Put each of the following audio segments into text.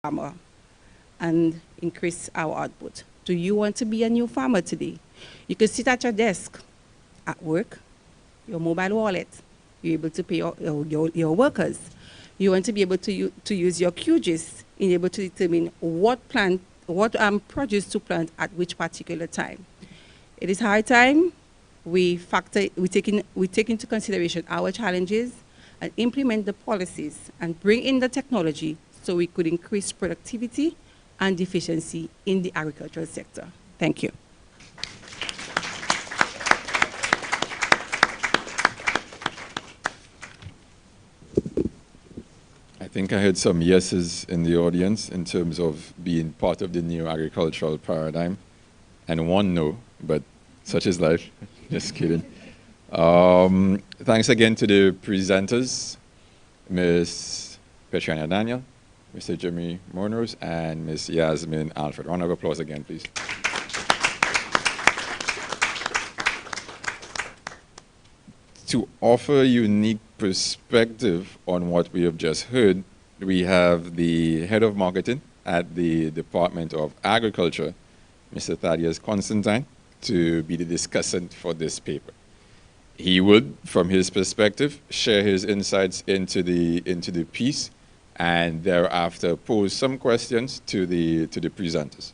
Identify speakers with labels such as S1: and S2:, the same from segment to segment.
S1: farmer and increase our output. Do you want to be a new farmer today? You can sit at your desk at work, your mobile wallet, you're able to pay your workers. You want to be able to use your QGIS in able to determine what produce to plant at which particular time. It is high time we take into consideration our challenges and implement the policies and bring in the technology so we could increase productivity and efficiency in the agricultural sector. Thank you.
S2: I think I heard some yeses in the audience in terms of being part of the new agricultural paradigm, and one no, but such is life. Just kidding. Thanks again to the presenters, Ms. Petrina Daniel, Mr. Jimmy Mornos, and Ms. Yasmin Alfred. Round of applause again, please. To offer a unique perspective on what we have just heard, we have the head of marketing at the Department of Agriculture, Mr. Thaddeus Constantine, to be the discussant for this paper. He would, from his perspective, share his insights into the piece and thereafter pose some questions to the presenters.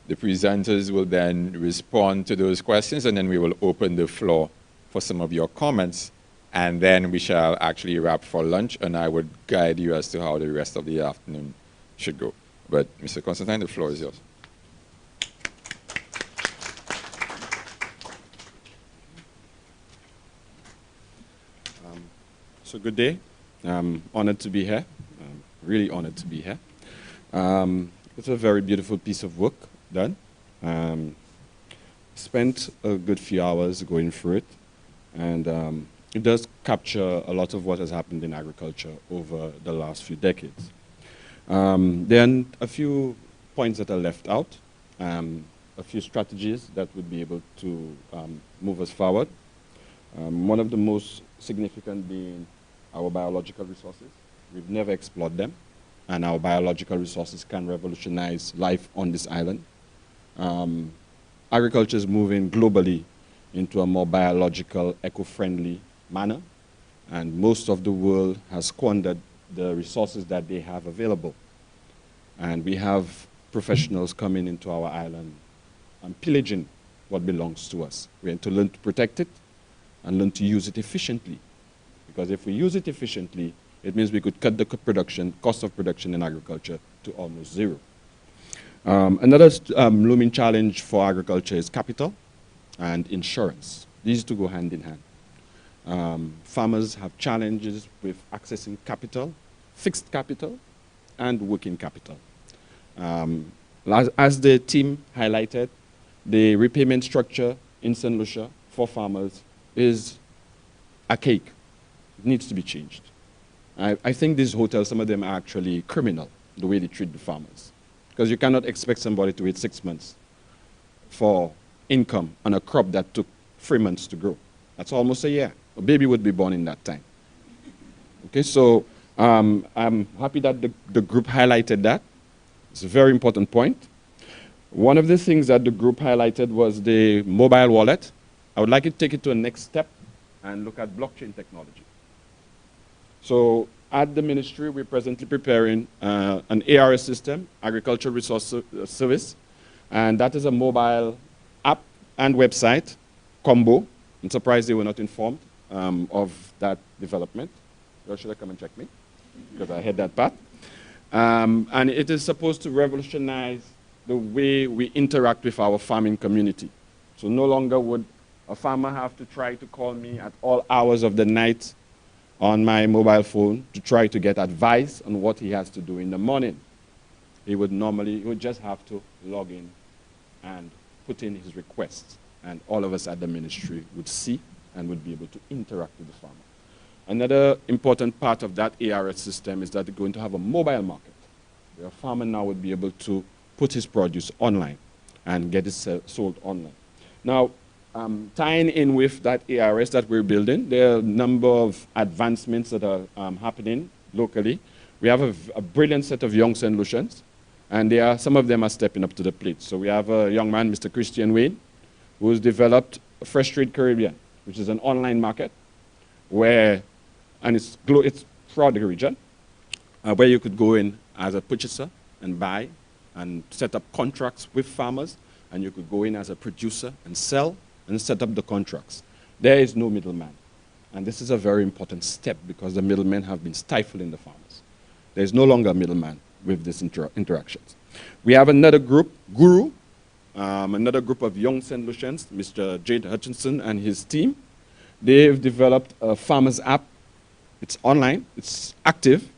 S2: The presenters will then respond to those questions, and then we will open the floor for some of your comments, and then we shall actually wrap for lunch, and I would guide you as to how the rest of the afternoon should go. But Mr. Constantine, the floor is yours.
S3: So good day. I'm honored to be here. Really honored to be here. It's a very beautiful piece of work done. Spent a good few hours going through it, and it does capture a lot of what has happened in agriculture over the last few decades. Then a few points that are left out, a few strategies that would be able to move us forward. One of the most significant being our biological resources. We've never explored them, and our biological resources can revolutionize life on this island. Agriculture is moving globally into a more biological, eco-friendly manner, and most of the world has squandered the resources that they have available. And we have professionals coming into our island and pillaging what belongs to us. We have to learn to protect it and learn to use it efficiently. Because if we use it efficiently, it means we could cut the cost of production in agriculture to almost zero. Another looming challenge for agriculture is capital and insurance. These two go hand in hand. Farmers have challenges with accessing capital, fixed capital, and working capital. As the team highlighted, the repayment structure in St. Lucia for farmers is archaic. It needs to be changed. I think these hotels, some of them are actually criminal, the way they treat the farmers. Because you cannot expect somebody to wait 6 months for income on a crop that took 3 months to grow. That's almost a year. A baby would be born in that time. Okay, so I'm happy that the group highlighted that. It's a very important point. One of the things that the group highlighted was the mobile wallet. I would like you to take it to a next step and look at blockchain technology. So at the ministry, we're presently preparing an ARS system, Agricultural Resource Service, and that is a mobile app and website combo. I'm surprised they were not informed of that development. Or should I come and check me? Because I had that part. And it is supposed to revolutionize the way we interact with our farming community. So no longer would a farmer have to try to call me at all hours of the night on my mobile phone to try to get advice on what he has to do in the morning. He would just have to log in and put in his requests, and all of us at the ministry would see and would be able to interact with the farmer. Another important part of that ARS system is that they're going to have a mobile market, where a farmer now would be able to put his produce online and get it sold online. Now, tying in with that ARS that we're building, there are a number of advancements that are happening locally. We have a brilliant set of young St. Lucians, and some of them are stepping up to the plate. So we have a young man, Mr. Christian Wayne, who's developed Fresh Trade Caribbean, which is an online market and it's throughout the region, where you could go in as a purchaser and buy and set up contracts with farmers, and you could go in as a producer and sell and set up the contracts. There is no middleman. And this is a very important step because the middlemen have been stifling the farmers. There is no longer a middleman with these interactions. We have another group, Guru, another group of young St. Lucians, Mr. Jade Hutchinson and his team. They've developed a farmers app. It's online, it's active,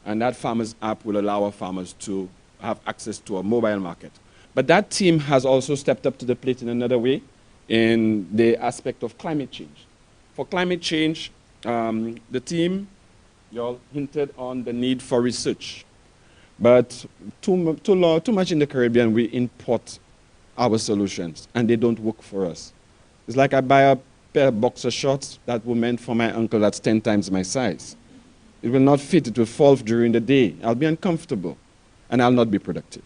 S3: and that farmers app will allow our farmers to have access to a mobile market. But that team has also stepped up to the plate in another way in the aspect of climate change. For climate change, the team, you all hinted on the need for research. But too much in the Caribbean, we import our solutions, and they don't work for us. It's like I buy a pair of boxer shorts that were meant for my uncle that's 10 times my size. It will not fit, it will fall during the day. I'll be uncomfortable, and I'll not be productive.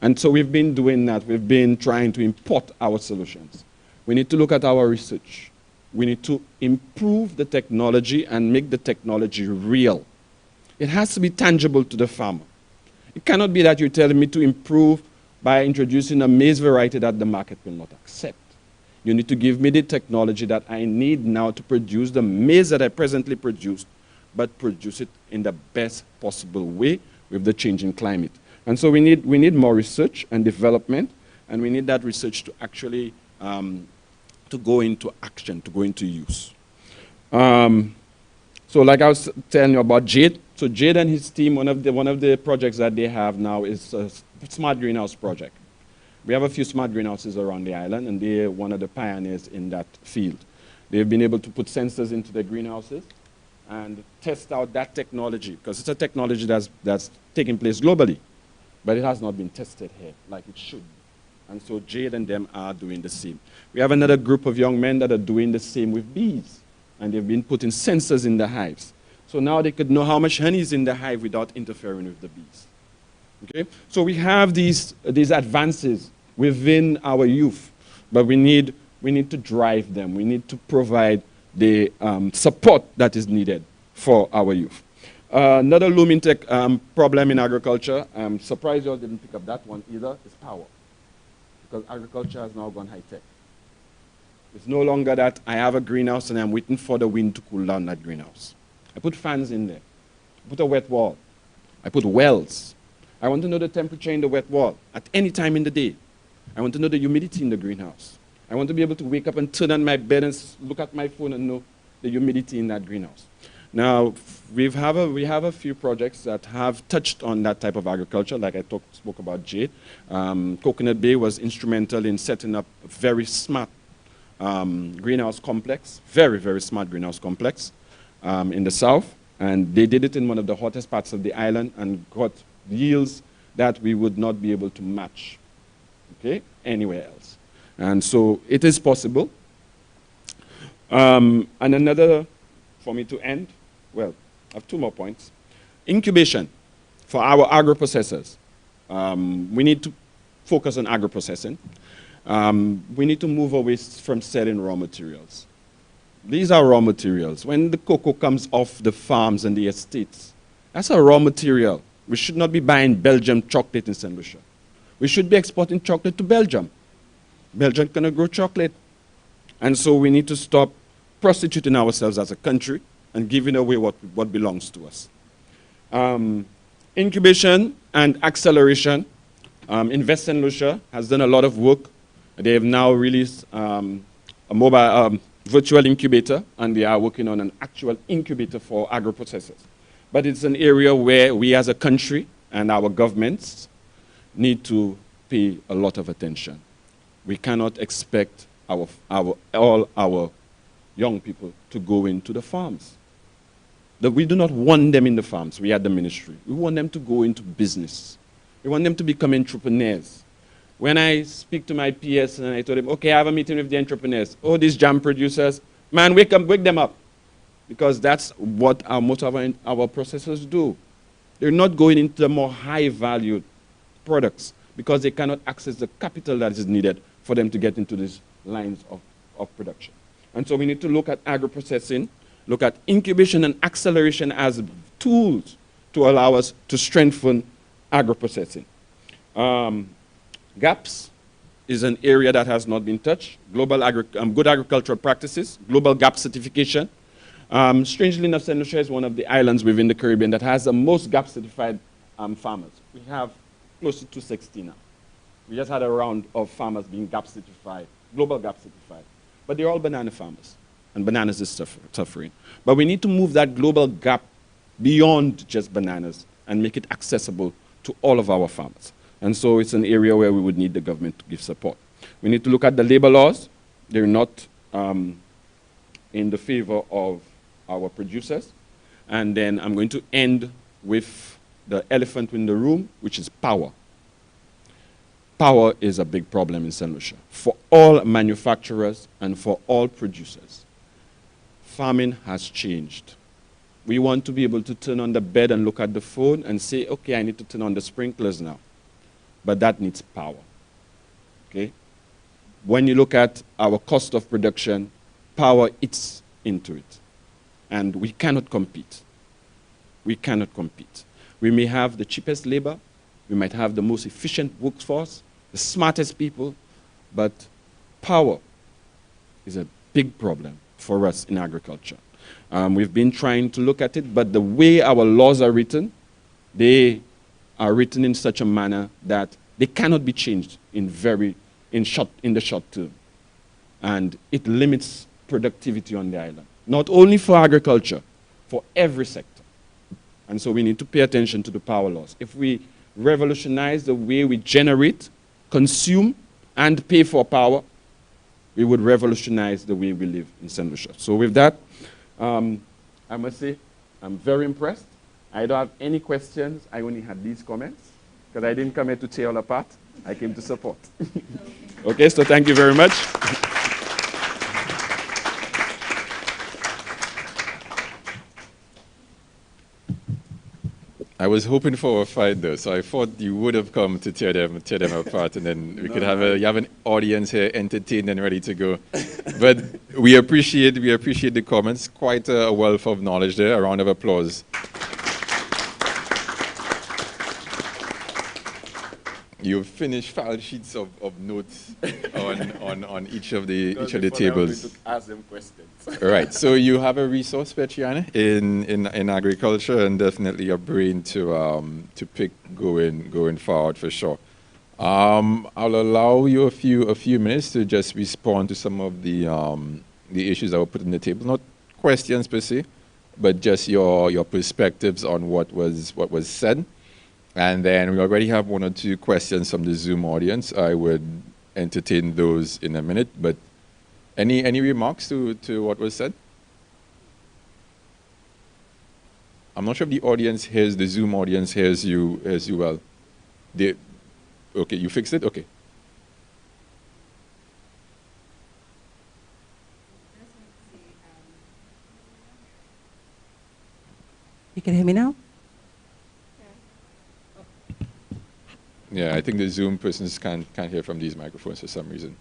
S3: And so we've been doing that. We've been trying to import our solutions. We need to look at our research. We need to improve the technology and make the technology real. It has to be tangible to the farmer. It cannot be that you're telling me to improve by introducing a maize variety that the market will not accept. You need to give me the technology that I need now to produce the maize that I presently produce, but produce it in the best possible way with the changing climate. And so we need more research and development, and we need that research to actually to go into action, to go into use. So like I was telling you about Jade. So Jade and his team, one of the projects that they have now is a smart greenhouse project. We have a few smart greenhouses around the island, and they're one of the pioneers in that field. They've been able to put sensors into the greenhouses and test out that technology, because it's a technology that's taking place globally, but it has not been tested here like it should. And so Jade and them are doing the same. We have another group of young men that are doing the same with bees, and they've been putting sensors in the hives. So now they could know how much honey is in the hive without interfering with the bees. Okay? So we have these advances within our youth, but we need to drive them. We need to provide the support that is needed for our youth. Another looming tech problem in agriculture, I'm surprised you all didn't pick up that one either, is power. Because agriculture has now gone high-tech. It's no longer that I have a greenhouse and I'm waiting for the wind to cool down that greenhouse. I put fans in there. I put a wet wall. I put wells. I want to know the temperature in the wet wall at any time in the day. I want to know the humidity in the greenhouse. I want to be able to wake up and turn on my bed and look at my phone and know the humidity in that greenhouse. Now, we have a few projects that have touched on that type of agriculture, like I spoke about Jade. Coconut Bay was instrumental in setting up a very smart greenhouse complex, very, very smart greenhouse complex in the south. And they did it in one of the hottest parts of the island and got yields that we would not be able to match, okay, anywhere else. And so it is possible. And another, for me to end, well, I have two more points. Incubation for our agro-processors. We need to focus on agro-processing. We need to move away from selling raw materials. These are raw materials. When the cocoa comes off the farms and the estates, that's a raw material. We should not be buying Belgian chocolate in St. Lucia. We should be exporting chocolate to Belgium. Belgium cannot grow chocolate. And so we need to stop prostituting ourselves as a country and giving away what belongs to us. Incubation and acceleration. Invest St. Lucia has done a lot of work. They have now released a mobile virtual incubator, and they are working on an actual incubator for agro-processors. But it's an area where we as a country and our governments need to pay a lot of attention. We cannot expect all our young people to go into the farms. We do not want them in the farms. We at the ministry. We want them to go into business. We want them to become entrepreneurs. When I speak to my PS and I told them, okay, I have a meeting with the entrepreneurs. Oh, these jam producers, man, wake them up. Because that's what most of our processors do. They're not going into the more high-valued products because they cannot access the capital that is needed for them to get into these lines of production. And so we need to look at agro-processing, look at incubation and acceleration as tools to allow us to strengthen agro-processing. GAPS is an area that has not been touched. Good agricultural practices, global GAP certification. Strangely enough, St. Lucia is one of the islands within the Caribbean that has the most GAP certified farmers. We have close to 260 now. We just had a round of farmers being GAP certified, global GAP certified. But they're all banana farmers, and bananas is suffering. But we need to move that global GAP beyond just bananas and make it accessible to all of our farmers. And so it's an area where we would need the government to give support. We need to look at the labor laws. They're not in the favor of our producers. And then I'm going to end with the elephant in the room, which is power. Power is a big problem in St. Lucia for all manufacturers and for all producers. Farming has changed. We want to be able to turn on the bed and look at the phone and say, okay, I need to turn on the sprinklers now. But that needs power. Okay? When you look at our cost of production, power eats into it. And we cannot compete. We cannot compete. We may have the cheapest labor, we might have the most efficient workforce, the smartest people, but power is a big problem for us in agriculture. We've been trying to look at it, but the way our laws are written, they are written in such a manner that they cannot be changed in the short term. And it limits productivity on the island, not only for agriculture, for every sector. And so we need to pay attention to the power laws. If we revolutionize the way we generate, consume, and pay for power, we would revolutionize the way we live in St. Lucia. So with that, I must say, I'm very impressed. I don't have any questions. I only had these comments, because I didn't come here to tear all apart. I came to support. Okay, so thank you very much.
S2: I was hoping for a fight, though, so I thought you would have come to tear them apart, and then we could have an audience here entertained and ready to go. But we appreciate the comments. Quite a wealth of knowledge there. A round of applause. You've finished file sheets of notes on each of the tables.
S3: Ask them questions.
S2: Right. So you have a resource, Petriana, in agriculture, and definitely a brain to pick going forward for sure. I'll allow you a few minutes to just respond to some of the issues that were put on the table. Not questions per se, but just your perspectives on what was said. And then we already have one or two questions from the Zoom audience. I would entertain those in a minute. But any remarks to what was said? I'm not sure if the Zoom audience hears you well. Okay, you fixed it? Okay.
S1: You can hear me now?
S2: Yeah, I think the Zoom persons can't hear from these microphones for some reason.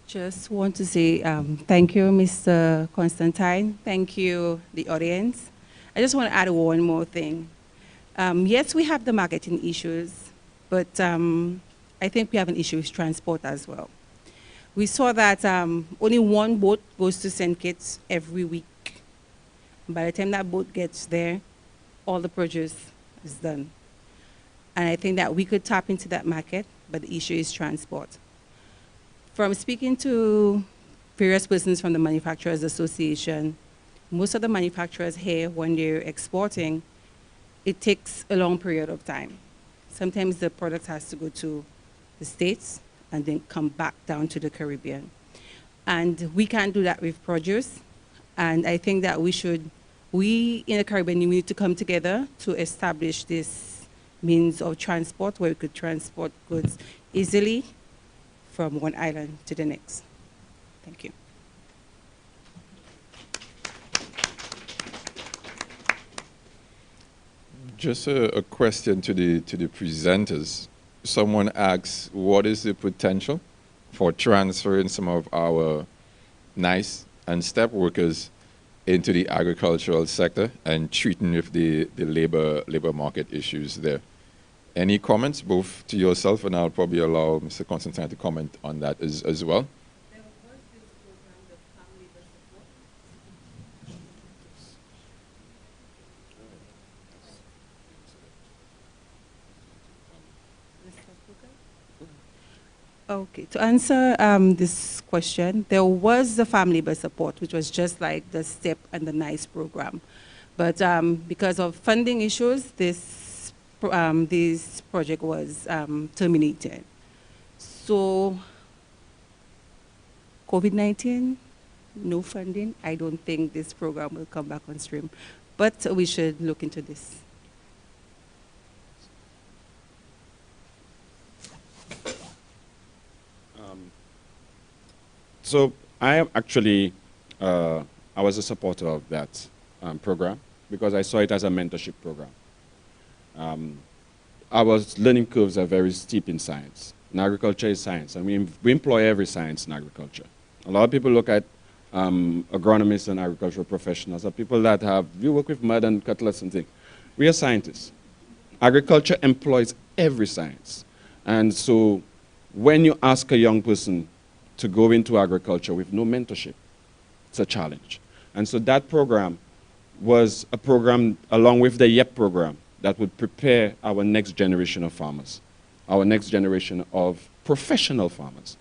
S1: Just want to say thank you, Mr. Constantine. Thank you, the audience. I just want to add one more thing. Yes, we have the marketing issues, but I think we have an issue with transport as well. We saw that only one boat goes to St. Kitts every week. By the time that boat gets there, all the produce is done. And I think that we could tap into that market, but the issue is transport. From speaking to various persons from the Manufacturers Association, most of the manufacturers here, when they're exporting, it takes a long period of time. Sometimes the product has to go to the States and then come back down to the Caribbean. And we can't do that with produce. And I think that we in the Caribbean, we need to come together to establish this means of transport where we could transport goods easily from one island to the next. Thank you.
S2: Just a question to the presenters. Someone asks, what is the potential for transferring some of our nice and step workers into the agricultural sector and treating with the labor market issues there? Any comments, both to yourself, and I'll probably allow Mr. Constantine to comment on that as well.
S1: There was this program, the Family Support. Okay, to answer this question, there was the Family Bus Support, which was just like the STEP and the NICE program. But because of funding issues, this project was terminated. So, COVID-19, no funding. I don't think this program will come back on stream. But we should look into this.
S3: So I am actually, I was a supporter of that program because I saw it as a mentorship program. Our learning curves are very steep in science. And agriculture is science, and we employ every science in agriculture. A lot of people look at agronomists and agricultural professionals are people that you work with mud and cutlass and things. We are scientists. Agriculture employs every science. And so when you ask a young person to go into agriculture with no mentorship, it's a challenge. And so that program was a program along with the YEP program that would prepare our next generation of farmers, our next generation of professional farmers.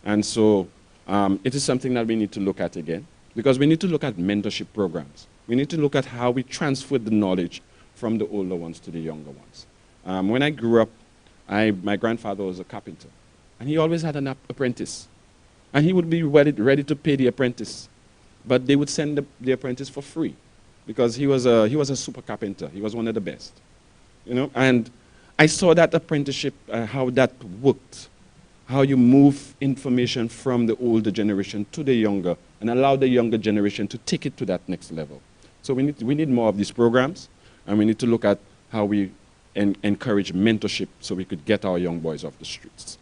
S3: And so it is something that we need to look at again, because we need to look at mentorship programs. We need to look at how we transfer the knowledge from the older ones to the younger ones. When I grew up, my grandfather was a carpenter, and he always had an apprentice. And he would be ready to pay the apprentice, but they would send the apprentice for free, because he was a super carpenter. He was one of the best, you know. And I saw that apprenticeship, how that worked, how you move information from the older generation to the younger, and allow the younger generation to take it to that next level. So we need more of these programs, and we need to look at how we encourage mentorship so we could get our young boys off the streets.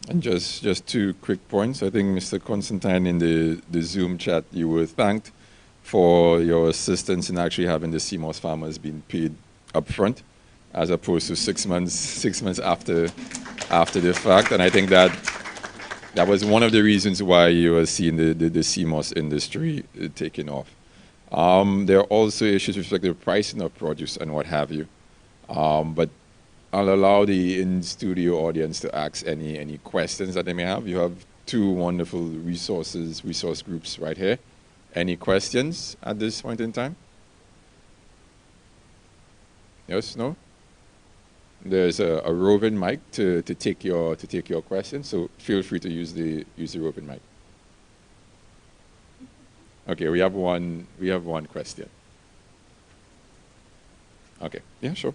S2: And just 2 quick points. I think, Mr. Constantine, in the Zoom chat, you were thanked for your assistance in actually having the CMOS farmers being paid upfront, as opposed to 6 months after the fact. And I think that was one of the reasons why you are seeing the CMOS industry taking off. There are also issues with like the pricing of produce and what have you. But I'll allow the in-studio audience to ask any questions that they may have. You have 2 wonderful resource groups right here. Any questions at this point in time? Yes, no? There's a roving mic to take your questions, so feel free to use the roving mic. Okay, we have one question. Okay, yeah, sure.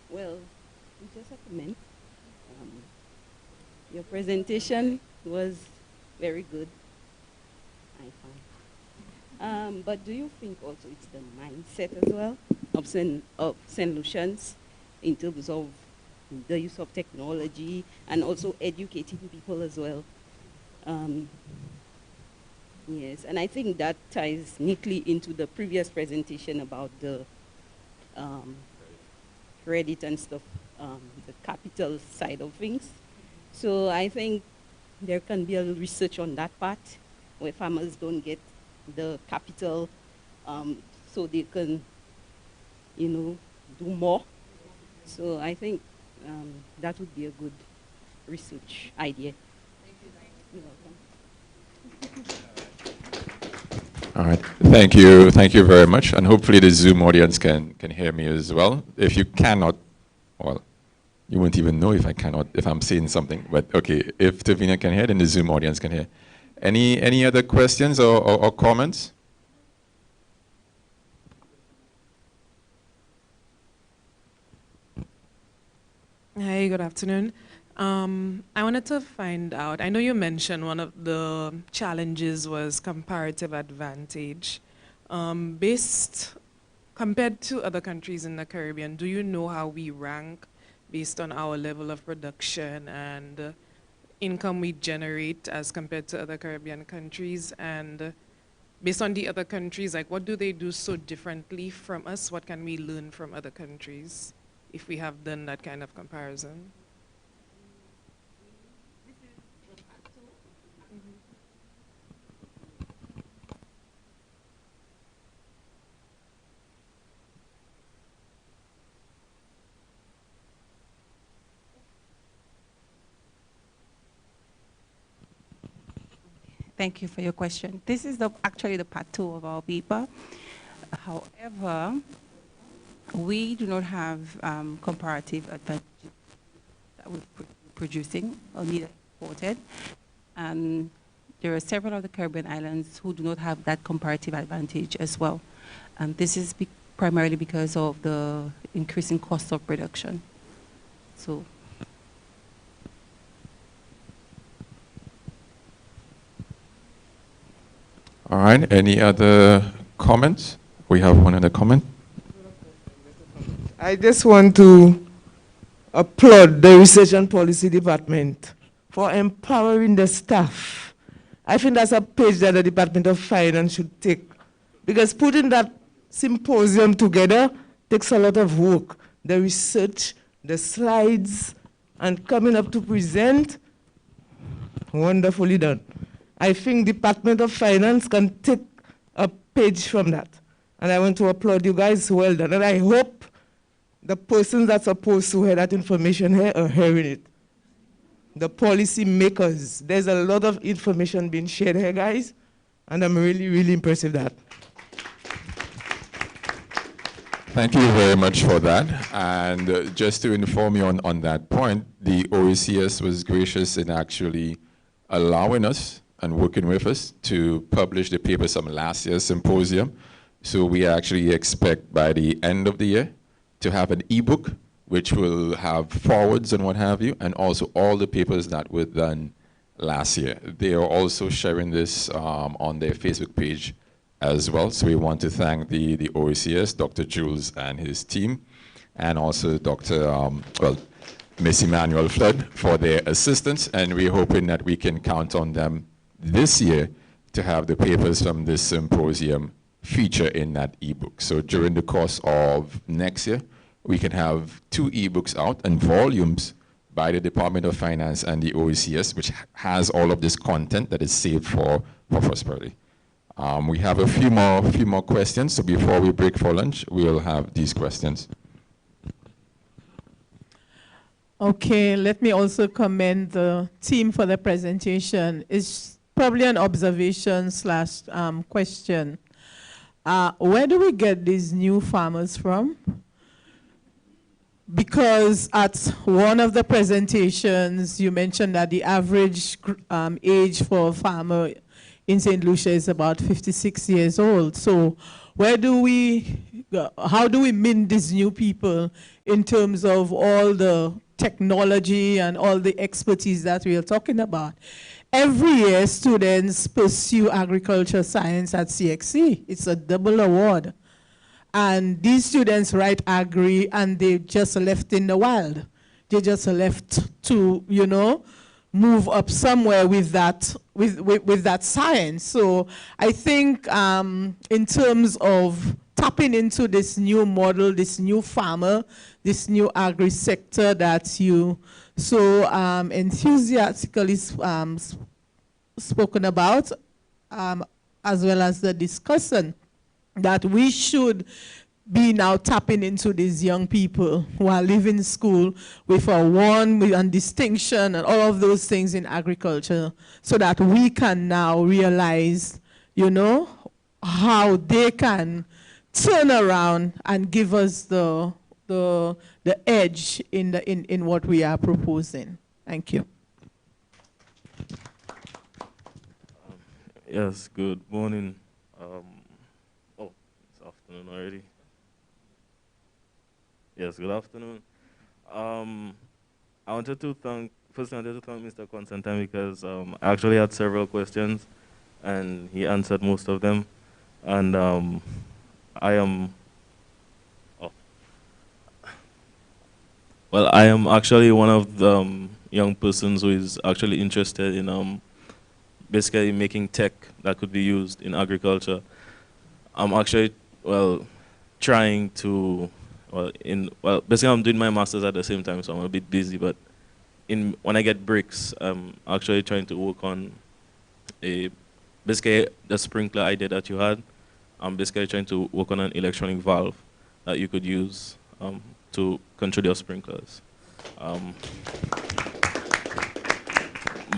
S1: Well, just a comment. Your presentation was very good, I found. But do you think also it's the mindset as well of St. Lucians in terms of the use of technology and also educating people as well? Yes, and I think that ties neatly into the previous presentation about the credit and stuff, the capital side of things. So I think there can be a little research on that part, where farmers don't get the capital so they can, do more. So I think that would be a good research idea. You're welcome.
S2: All right. Thank you very much. And hopefully the Zoom audience can hear me as well. If you cannot, well, you won't even know if I'm saying something. But okay, if Tavina can hear, then the Zoom audience can hear. Any other questions or comments?
S4: Hi, good afternoon. I wanted to find out, I know you mentioned one of the challenges was comparative advantage. Based, compared to other countries in the Caribbean, do you know how we rank based on our level of production and income we generate as compared to other Caribbean countries? And based on the other countries, like what do they do so differently from us? What can we learn from other countries if we have done that kind of comparison?
S1: Thank you for your question. This is actually the part two of our paper. However, we do not have comparative advantage that we're producing or need imported. And there are several of the Caribbean islands who do not have that comparative advantage as well. And this is primarily because of the increasing cost of production. So,
S2: All right, any other comments? We have one other comment.
S5: I just want to applaud the Research and Policy Department for empowering the staff. I think that's a page that the Department of Finance should take, because putting that symposium together takes a lot of work. The research, the slides, and coming up to present, wonderfully done. I think Department of Finance can take a page from that. And I want to applaud you guys, well done. And I hope the persons that's supposed to hear that information here are hearing it. The policy makers. There's a lot of information being shared here, guys, and I'm really, really impressed with that.
S2: Thank you very much for that. And just to inform you on that point, the OECS was gracious in actually allowing us and working with us to publish the papers from last year's symposium. So we actually expect by the end of the year to have an ebook which will have forwards and what have you, and also all the papers that were done last year. They are also sharing this on their Facebook page as well. So we want to thank the OECS, Dr. Jules and his team, and also Miss Emmanuel Flood for their assistance. And we're hoping that we can count on them this year to have the papers from this symposium feature in that ebook. So during the course of next year, we can have 2 ebooks out and volumes by the Department of Finance and the OECS, which has all of this content that is saved for prosperity. We have a few more questions. So before we break for lunch, we'll have these questions.
S6: Okay, let me also commend the team for the presentation. It's probably an observation slash question. Where do we get these new farmers from? Because at one of the presentations, you mentioned that the average age for a farmer in St. Lucia is about 56 years old. So how do we mint these new people in terms of all the technology and all the expertise that we are talking about? Every year, students pursue agriculture science at CXC. It's a double award. And these students write agri, and they just left in the wild. They just left to, move up somewhere with that, with that science. So I think in terms of tapping into this new model, this new farmer, this new agri sector that you so enthusiastically spoken about, as well as the discussion, that we should be now tapping into these young people who are leaving school with a one and distinction and all of those things in agriculture, so that we can now realize, how they can turn around and give us the edge in what we are proposing. Thank you.
S7: Yes, good morning. It's afternoon already. Yes, good afternoon. First, I wanted to thank Mr. Constantine because I actually had several questions, and he answered most of them. And I am, oh, well, I am actually one of the young persons who is actually interested in basically making tech that could be used in agriculture. I'm actually, well, trying to, basically I'm doing my master's at the same time, so I'm a bit busy, but when I get breaks, I'm actually trying to work on basically the sprinkler idea that you had. I'm basically trying to work on an electronic valve that you could use to control your sprinklers.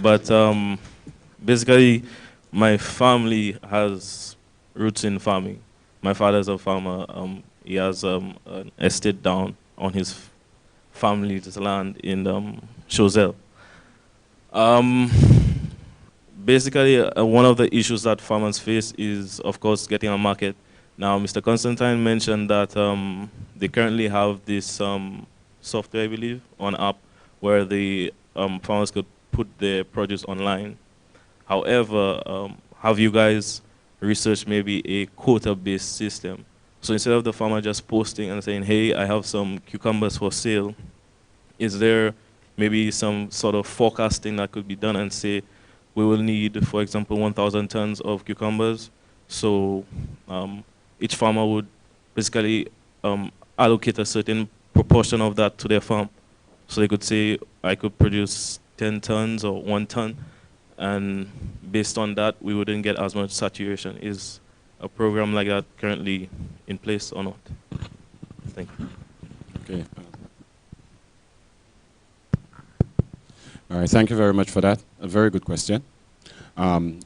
S7: But basically, my family has roots in farming. My father's a farmer. He has an estate down on his family's land in Choiseul. Basically, one of the issues that farmers face is, of course, getting a market. Now, Mr. Constantine mentioned that they currently have this software, I believe, on app where the farmers could put their produce online. However, have you guys researched maybe a quota-based system? So instead of the farmer just posting and saying, hey, I have some cucumbers for sale, is there maybe some sort of forecasting that could be done and say, we will need, for example, 1,000 tons of cucumbers. So each farmer would basically allocate a certain proportion of that to their farm. So they could say, I could produce 10 tons or 1 ton. And based on that, we wouldn't get as much saturation. Is a program like that currently in place or not? Thank you.
S8: Okay. All right, thank you very much for that. A very good question.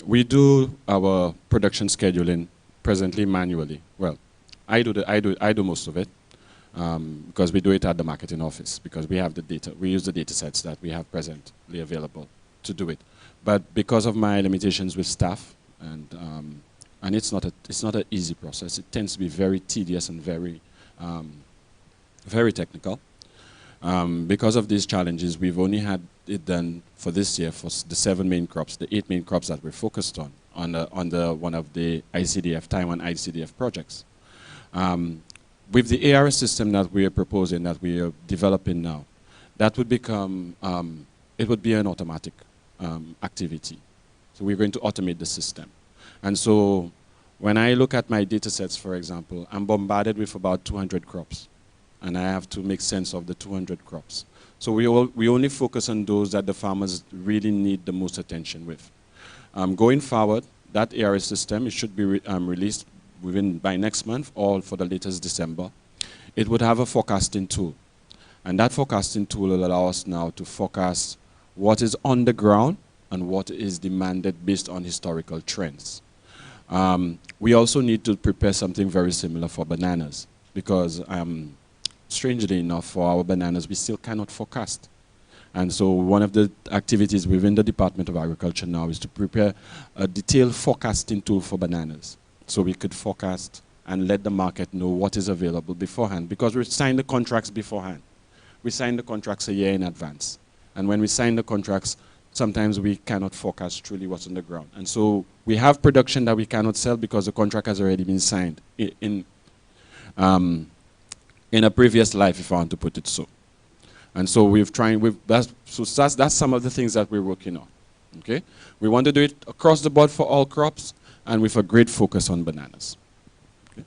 S8: We do our production scheduling presently manually. Well, I do most of it because we do it at the marketing office because we have the data. We use the data sets that we have presently available to do it. But because of my limitations with staff and it's not an easy process. It tends to be very tedious and very technical. Because of these challenges, we've only had it done for this year for the 7 main crops, the 8 main crops that we're focused on one of the ICDF, Taiwan ICDF projects. With the ARS system that we are proposing, that we are developing now, that would become, it would be an automatic activity. So we're going to automate the system. And so when I look at my data sets, for example, I'm bombarded with about 200 crops. And I have to make sense of the 200 crops. So we only focus on those that the farmers really need the most attention with. Going forward, that ARS system, it should be released by next month or for the latest December. It would have a forecasting tool. And that forecasting tool will allow us now to forecast what is on the ground and what is demanded based on historical trends. We also need to prepare something very similar for bananas because strangely enough, for our bananas, we still cannot forecast. And so one of the activities within the Department of Agriculture now is to prepare a detailed forecasting tool for bananas. So we could forecast and let the market know what is available beforehand. Because we sign the contracts beforehand. We sign the contracts a year in advance. And when we sign the contracts, sometimes we cannot forecast truly what's on the ground. And so we have production that we cannot sell because the contract has already been signed in a previous life, if I want to put it so. And so that's some of the things that we're working on. Okay? We want to do it across the board for all crops and with a great focus on bananas. Okay.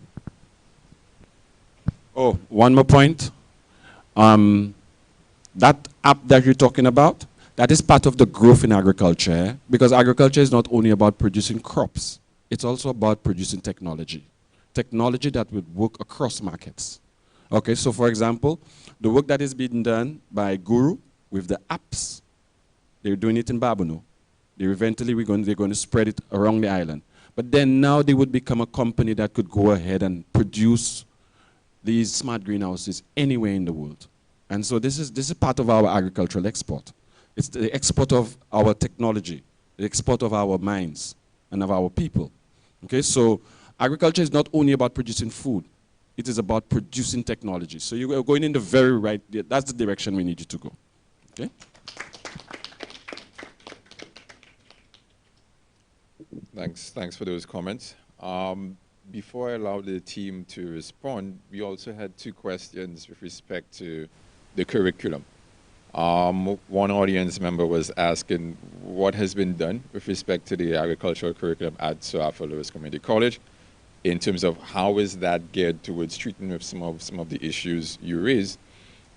S8: Oh, one more point. That app that you're talking about, that is part of the growth in agriculture, because agriculture is not only about producing crops, it's also about producing technology. Technology that would work across markets. Okay, so for example, the work that is being done by Guru with the apps, they're doing it in Babuno. Eventually they're going to spread it around the island. But then now they would become a company that could go ahead and produce these smart greenhouses anywhere in the world. And so this is part of our agricultural export. It's the export of our technology, the export of our minds and of our people. Okay, so agriculture is not only about producing food. It is about producing technology. So you are going in the very right, that's the direction we need you to go. Okay? Okay.
S2: Thanks for those comments. Before I allow the team to respond, we also had two questions with respect to the curriculum. One audience member was asking what has been done with respect to the agricultural curriculum at Sir Arthur Lewis Community College in terms of how is that geared towards treating with some of the issues you raised,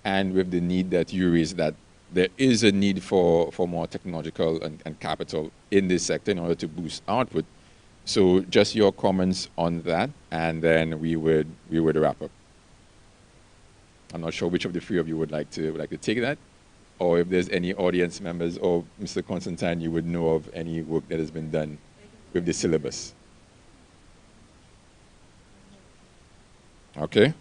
S2: and with the need that you raised that there is a need for more technological and capital in this sector in order to boost output. So just your comments on that, and then we would wrap up. I'm not sure which of the three of you would like to take that, or if there's any audience members or Mr. Constantine you would know of any work that has been done with the syllabus. Okay.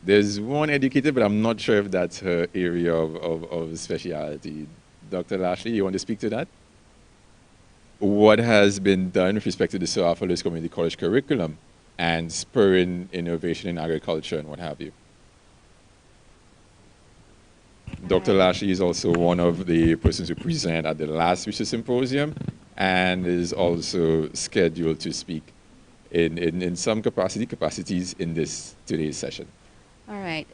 S2: There's one educator, but I'm not sure if that's her area of speciality. Dr. Lashley, you want to speak to that? What has been done with respect to the Sir Arthur Lewis Community College curriculum and spurring innovation in agriculture and what have you? Dr. Lashley is also one of the persons who presented at the last research symposium and is also scheduled to speak in some capacities in today's session.
S9: All right.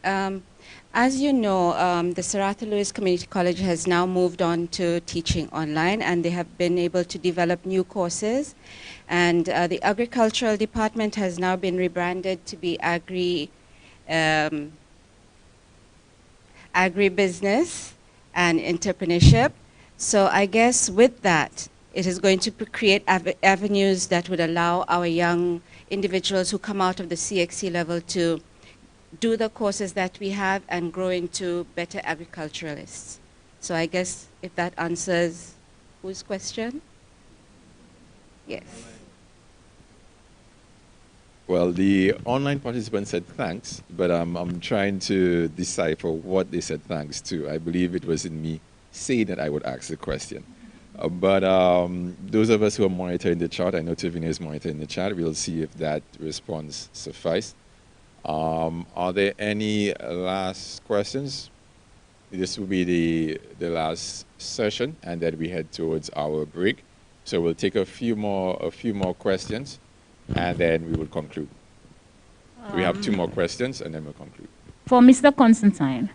S9: As you know, the Sir Arthur Lewis Community College has now moved on to teaching online, and they have been able to develop new courses. And the agricultural department has now been rebranded to be agribusiness and entrepreneurship. So I guess with that, it is going to create avenues that would allow our young individuals who come out of the CXC level to do the courses that we have and grow into better agriculturalists. So I guess if that answers whose question? Yes.
S2: Well, the online participant said thanks, but I'm trying to decipher what they said thanks to. I believe it was in me saying that I would ask the question. But those of us who are monitoring the chat, I know Tiffany is monitoring the chat, we'll see if that response suffices. Are there any last questions? This will be the last session, and then we head towards our break. So we'll take a few more questions, and then we will conclude. We have two more questions, and then we'll conclude.
S10: For Mr. Constantine,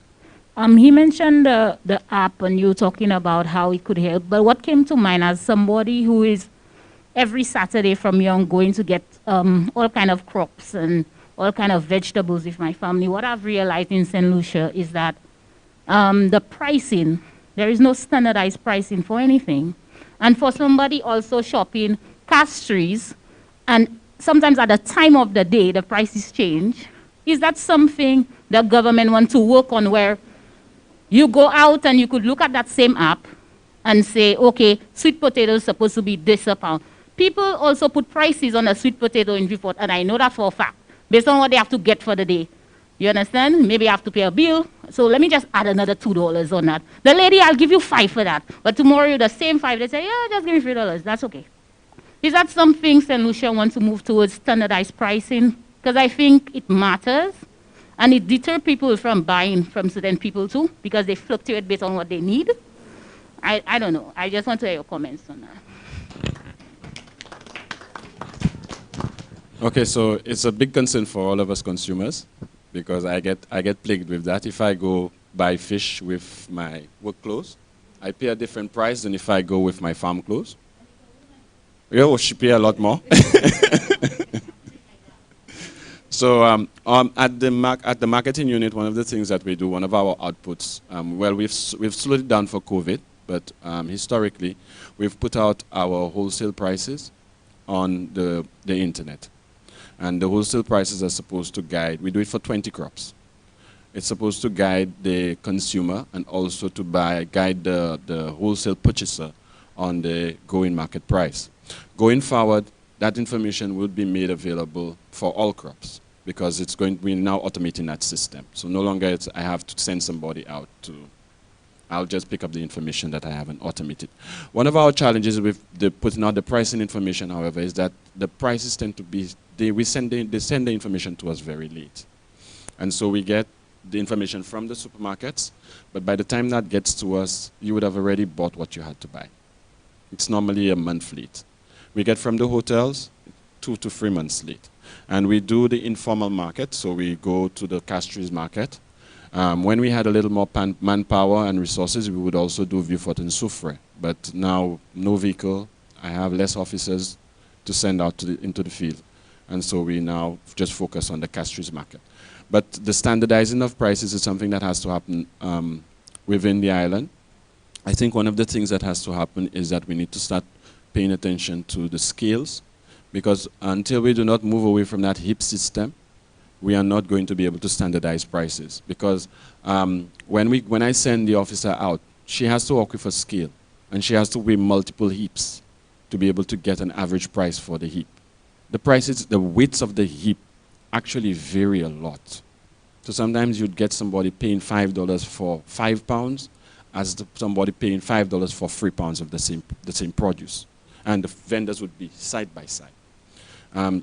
S10: he mentioned the app, and you were talking about how it could help. But what came to mind as somebody who is every Saturday from young going to get all kind of crops and all kind of vegetables with my family, what I've realized in St. Lucia is that the pricing, there is no standardized pricing for anything. And for somebody also shopping cash trees, and sometimes at the time of the day, the prices change. Is that something the government wants to work on, where you go out and you could look at that same app and say, okay, sweet potato is supposed to be this a pound. People also put prices on a sweet potato in report, and I know that for a fact, based on what they have to get for the day. You understand? Maybe I have to pay a bill. So let me just add another $2 on that. The lady, I'll give you $5 for that. But tomorrow, the same $5, they say, yeah, just give me $3. That's okay. Is that something St. Lucia wants to move towards standardized pricing? Because I think it matters. And it deters people from buying from certain people too, because they fluctuate based on what they need. I don't know. I just want to hear your comments on that.
S8: Okay, so it's a big concern for all of us consumers, because I get plagued with that. If I go buy fish with my work clothes, I pay a different price than if I go with my farm clothes. Yeah, well, she pay a lot more. So at the marketing unit, one of the things that we do, one of our outputs, well, we've slowed it down for COVID, but historically, we've put out our wholesale prices on the internet. And the wholesale prices are supposed to guide, we do it for 20 crops. It's supposed to guide the consumer and also to guide the wholesale purchaser on the going market price. Going forward, that information will be made available for all crops, because we're now automating that system. So no longer I have to send somebody out I'll just pick up the information that I haven't automated. One of our challenges with putting out the pricing information, however, is that the prices tend to be, they send the information to us very late. And so we get the information from the supermarkets, but by the time that gets to us, you would have already bought what you had to buy. It's normally a month late. We get from the hotels 2 to 3 months late. And we do the informal market, so we go to the Castries market. When we had a little more manpower and resources, we would also do Vieux-Fort and Soufrière. But now, no vehicle, I have less officers to send out into the field. And so we now just focus on the Castries market. But the standardizing of prices is something that has to happen within the island. I think one of the things that has to happen is that we need to start paying attention to the scales, because until we do not move away from that HIP system, we are not going to be able to standardize prices. Because when I send the officer out, she has to work with a scale, and she has to weigh multiple heaps to be able to get an average price for the heap. The prices, the weights of the heap actually vary a lot. So sometimes you'd get somebody paying $5 for 5 pounds, as somebody paying $5 for 3 pounds of the same produce. And the vendors would be side by side.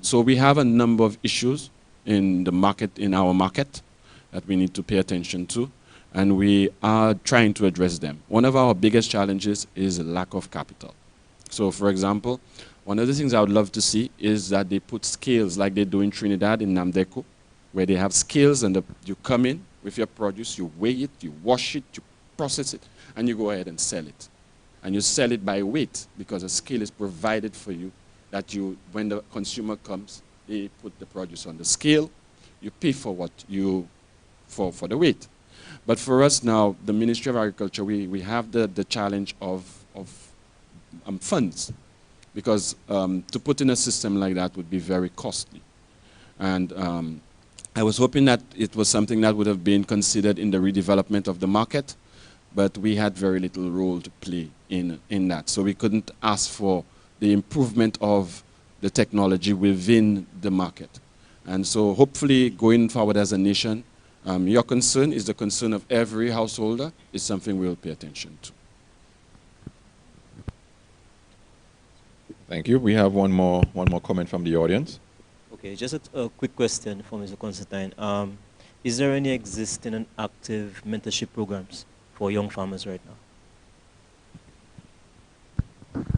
S8: So we have a number of issues in the market, in our market, that we need to pay attention to, and we are trying to address them. One of our biggest challenges is lack of capital. So for example, one of the things I would love to see is that they put scales like they do in Trinidad, in Namdeco, where they have scales and you come in with your produce, you weigh it, you wash it, you process it, and you go ahead and sell it. And you sell it by weight, because a scale is provided for you that when the consumer comes, they put the produce on the scale, you pay for what for the weight. But for us now, the Ministry of Agriculture, we have the challenge of funds, because to put in a system like that would be very costly. And I was hoping that it was something that would have been considered in the redevelopment of the market, but we had very little role to play in that. So we couldn't ask for the improvement of the technology within the market. And so hopefully going forward as a nation, your concern is the concern of every householder, is something we will pay attention to.
S2: Thank you. We have one more comment from the audience.
S11: Okay, just a quick question for Mr. Constantine. Is there any existing and active mentorship programs for young farmers right now?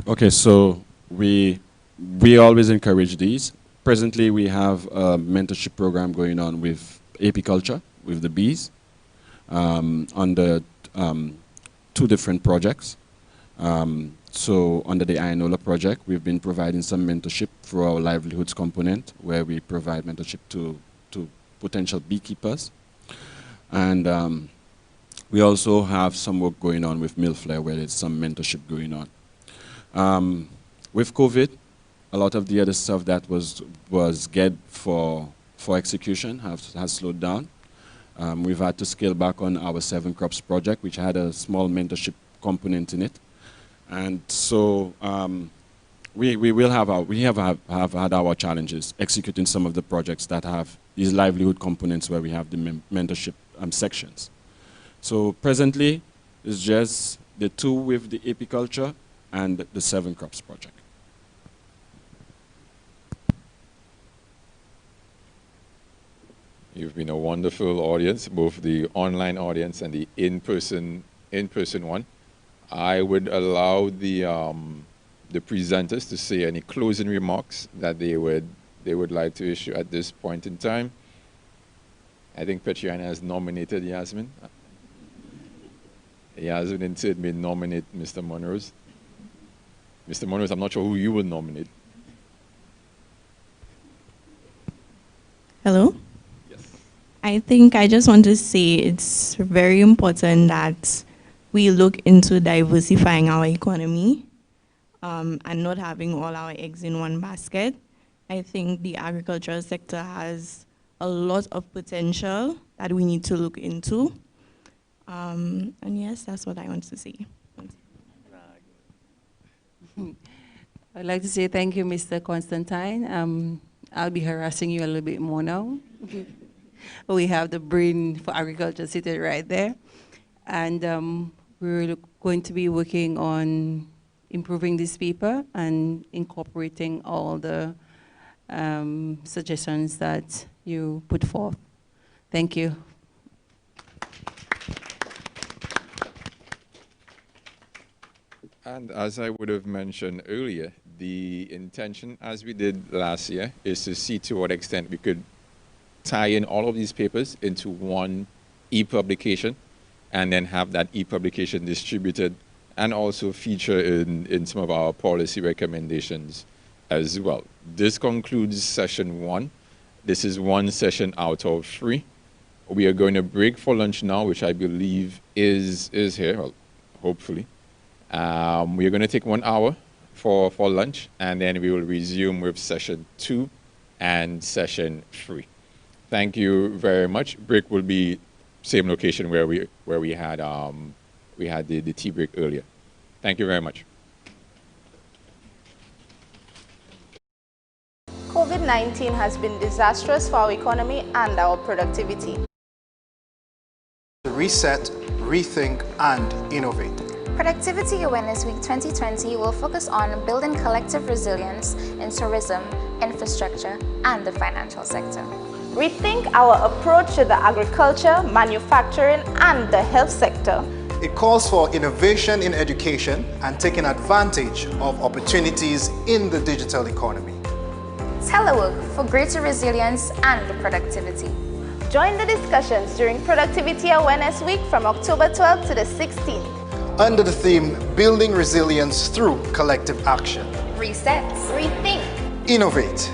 S8: Okay, so we always encourage these. Presently, we have a mentorship program going on with apiculture, with the bees, under 2 different projects. So under the Ionola project, we've been providing some mentorship through our livelihoods component, where we provide mentorship to potential beekeepers. And we also have some work going on with Millflare, where there's some mentorship going on. With COVID, a lot of the other stuff that was geared for execution has slowed down. We've had to scale back on our 7 Crops project, which had a small mentorship component in it. And so we have had our challenges executing some of the projects that have these livelihood components, where we have the mentorship sections. So presently, it's just the 2 with the apiculture and the 7 Crops project.
S2: You've been a wonderful audience, both the online audience and the in-person one. I would allow the presenters to say any closing remarks that they would like to issue at this point in time. I think Petriana has nominated Yasmin. Yasmin instead may nominate Mr. Monrose. Mr. Monrose, I'm not sure who you will nominate.
S12: Hello? Yes. I think I just want to say it's very important that we look into diversifying our economy and not having all our eggs in one basket. I think the agricultural sector has a lot of potential that we need to look into. And yes, that's what I want to say.
S1: I'd like to say thank you, Mr. Constantine. I'll be harassing you a little bit more now. We have the brain for agriculture seated right there. And we're going to be working on improving this paper and incorporating all the suggestions that you put forth. Thank you.
S2: And as I would have mentioned earlier, the intention, as we did last year, is to see to what extent we could tie in all of these papers into one e-publication and then have that e-publication distributed and also feature in some of our policy recommendations as well. This concludes session 1. This is one session out of 3. We are going to break for lunch now, which I believe is here, well, hopefully. We are going to take 1 hour for lunch, and then we will resume with session 2 and session 3. Thank you very much. Break will be same location where we had the tea break earlier. Thank you very much.
S13: COVID-19 has been disastrous for our economy and our productivity.
S14: Reset, rethink, and innovate.
S15: Productivity Awareness Week 2020 will focus on building collective resilience in tourism, infrastructure, and the financial sector.
S13: Rethink our approach to the agriculture, manufacturing, and the health sector.
S14: It calls for innovation in education and taking advantage of opportunities in the digital economy.
S15: Telework for greater resilience and productivity.
S13: Join the discussions during Productivity Awareness Week from October 12th to the 16th.
S14: Under the theme, Building Resilience Through Collective Action.
S15: Reset, rethink,
S14: innovate.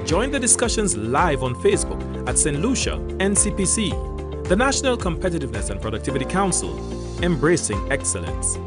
S16: Join the discussions live on Facebook at St. Lucia, NCPC, the National Competitiveness and Productivity Council, embracing excellence.